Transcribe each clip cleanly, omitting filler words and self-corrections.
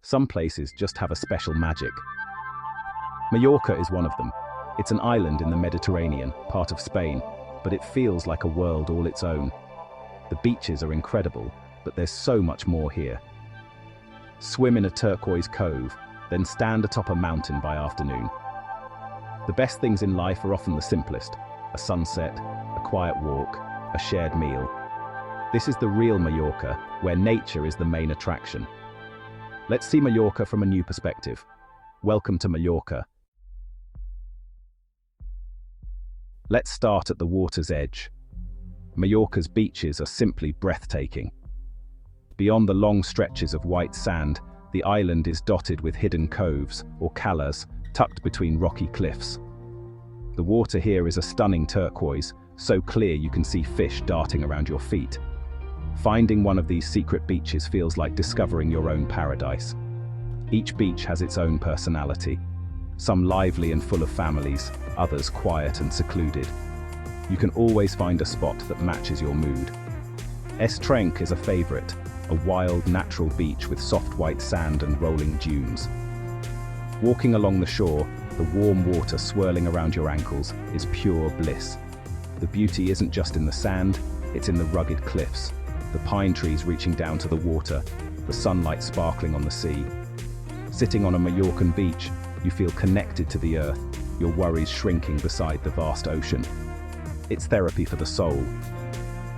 Some places just have a special magic. Mallorca is one of them. It's an island in the Mediterranean, part of Spain, but it feels like a world all its own. The beaches are incredible, but there's so much more here. Swim in a turquoise cove, then stand atop a mountain by afternoon. The best things in life are often the simplest: a sunset, a quiet walk, a shared meal. This is the real Mallorca, where nature is the main attraction. Let's see Mallorca from a new perspective. Welcome to Mallorca. Let's start at the water's edge. Mallorca's beaches are simply breathtaking. Beyond the long stretches of white sand, the island is dotted with hidden coves, or calas, tucked between rocky cliffs. The water here is a stunning turquoise, so clear you can see fish darting around your feet. Finding one of these secret beaches feels like discovering your own paradise. Each beach has its own personality. Some lively and full of families, others quiet and secluded. You can always find a spot that matches your mood. Scenic is a favorite, a wild, natural beach with soft white sand and rolling dunes. Walking along the shore, the warm water swirling around your ankles is pure bliss. The beauty isn't just in the sand, it's in the rugged cliffs, the pine trees reaching down to the water, the sunlight sparkling on the sea. Sitting on a Mallorcan beach, you feel connected to the earth, your worries shrinking beside the vast ocean. It's therapy for the soul.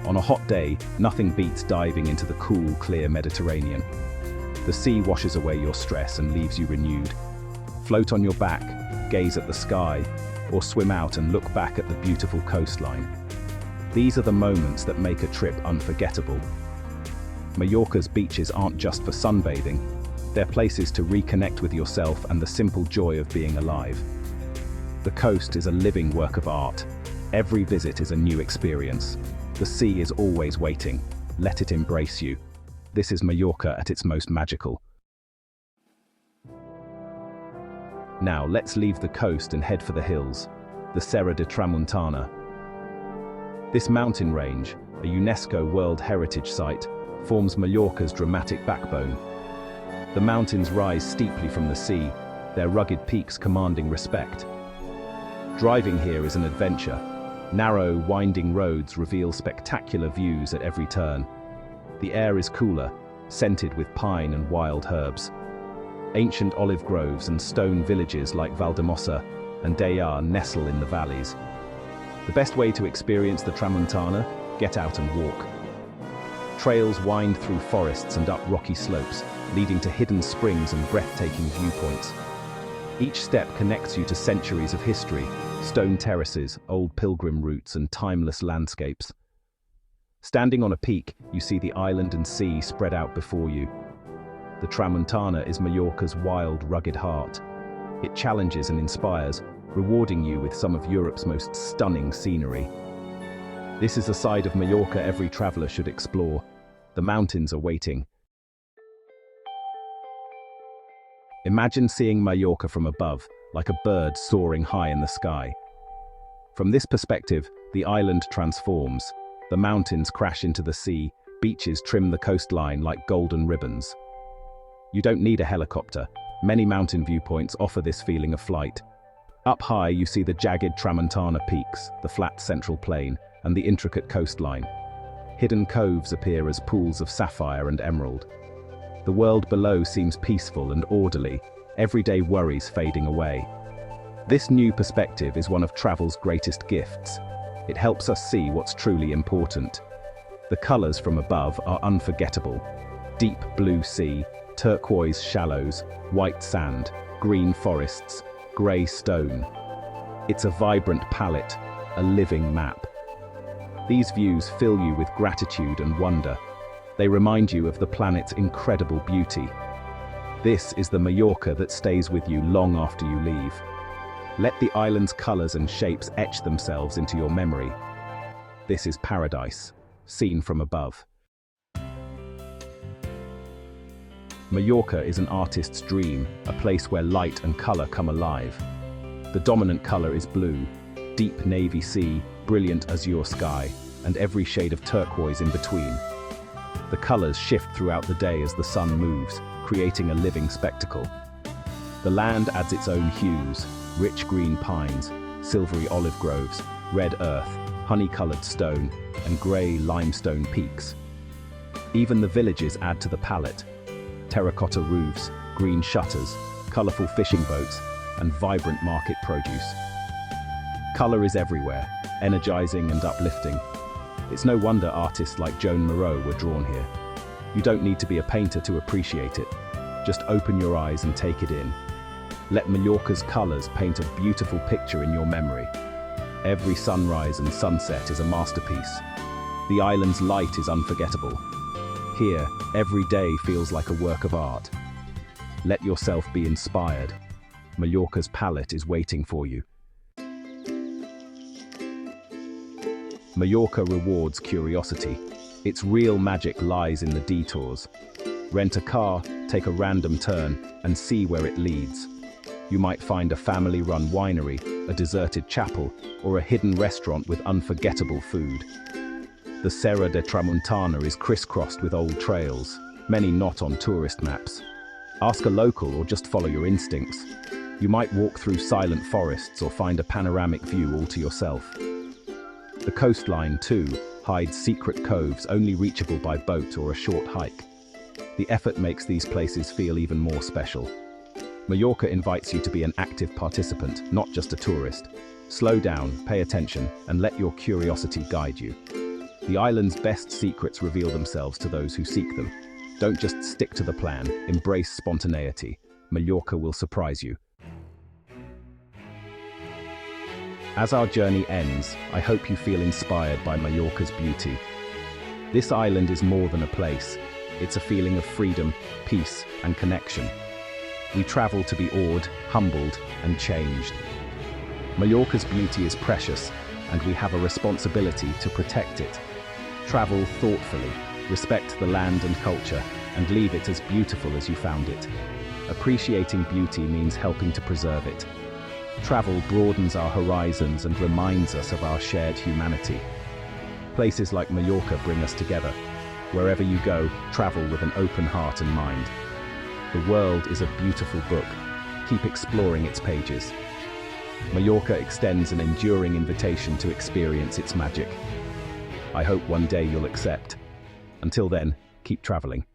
On a hot day, nothing beats diving into the cool, clear Mediterranean. The sea washes away your stress and leaves you renewed. Float on your back, gaze at the sky, or swim out and look back at the beautiful coastline. These are the moments that make a trip unforgettable. Mallorca's beaches aren't just for sunbathing, they're places to reconnect with yourself and the simple joy of being alive. The coast is a living work of art. Every visit is a new experience. The sea is always waiting. Let it embrace you. This is Mallorca at its most magical. Now let's leave the coast and head for the hills, the Serra de Tramuntana. This mountain range, a UNESCO World Heritage Site, forms Mallorca's dramatic backbone. The mountains rise steeply from the sea, their rugged peaks commanding respect. Driving here is an adventure. Narrow, winding roads reveal spectacular views at every turn. The air is cooler, scented with pine and wild herbs. Ancient olive groves and stone villages like Valdemossa and Dayar nestle in the valleys. The best way to experience the Tramuntana? Get out and walk. Trails wind through forests and up rocky slopes, leading to hidden springs and breathtaking viewpoints. Each step connects you to centuries of history, stone terraces, old pilgrim routes, and timeless landscapes. Standing on a peak, you see the island and sea spread out before you. The Tramuntana is Mallorca's wild, rugged heart. It challenges and inspires, rewarding you with some of Europe's most stunning scenery. This is a side of Mallorca every traveler should explore. The mountains are waiting. Imagine seeing Mallorca from above, like a bird soaring high in the sky. From this perspective, the island transforms. The mountains crash into the sea, beaches trim the coastline like golden ribbons. You don't need a helicopter. Many mountain viewpoints offer this feeling of flight. Up high, you see the jagged Tramuntana peaks, the flat central plain, and the intricate coastline. Hidden coves appear as pools of sapphire and emerald. The world below seems peaceful and orderly, everyday worries fading away. This new perspective is one of travel's greatest gifts. It helps us see what's truly important. The colors from above are unforgettable. Deep blue sea, turquoise shallows, white sand, green forests, grey stone. It's a vibrant palette, a living map. These views fill you with gratitude and wonder. They remind you of the planet's incredible beauty. This is the Mallorca that stays with you long after you leave. Let the island's colors and shapes etch themselves into your memory. This is paradise, seen from above. Mallorca is an artist's dream, a place where light and color come alive. The dominant color is blue, deep navy sea, brilliant azure sky, and every shade of turquoise in between. The colors shift throughout the day as the sun moves, creating a living spectacle. The land adds its own hues: rich green pines, silvery olive groves, red earth, honey-colored stone, and grey limestone peaks. Even the villages add to the palette: terracotta roofs, green shutters, colourful fishing boats, and vibrant market produce. Colour is everywhere, energizing and uplifting. It's no wonder artists like Joan Moreau were drawn here. You don't need to be a painter to appreciate it. Just open your eyes and take it in. Let Mallorca's colours paint a beautiful picture in your memory. Every sunrise and sunset is a masterpiece. The island's light is unforgettable. Here, every day feels like a work of art. Let yourself be inspired. Mallorca's palette is waiting for you. Mallorca rewards curiosity. Its real magic lies in the detours. Rent a car, take a random turn, and see where it leads. You might find a family-run winery, a deserted chapel, or a hidden restaurant with unforgettable food. The Serra de Tramuntana is crisscrossed with old trails, many not on tourist maps. Ask a local or just follow your instincts. You might walk through silent forests or find a panoramic view all to yourself. The coastline, too, hides secret coves only reachable by boat or a short hike. The effort makes these places feel even more special. Mallorca invites you to be an active participant, not just a tourist. Slow down, pay attention, and let your curiosity guide you. The island's best secrets reveal themselves to those who seek them. Don't just stick to the plan, embrace spontaneity. Mallorca will surprise you. As our journey ends, I hope you feel inspired by Mallorca's beauty. This island is more than a place. It's a feeling of freedom, peace, and connection. We travel to be awed, humbled, and changed. Mallorca's beauty is precious, and we have a responsibility to protect it. Travel thoughtfully, respect the land and culture, and leave it as beautiful as you found it. Appreciating beauty means helping to preserve it. Travel broadens our horizons and reminds us of our shared humanity. Places like Mallorca bring us together. Wherever you go, travel with an open heart and mind. The world is a beautiful book. Keep exploring its pages. Mallorca extends an enduring invitation to experience its magic. I hope one day you'll accept. Until then, keep traveling.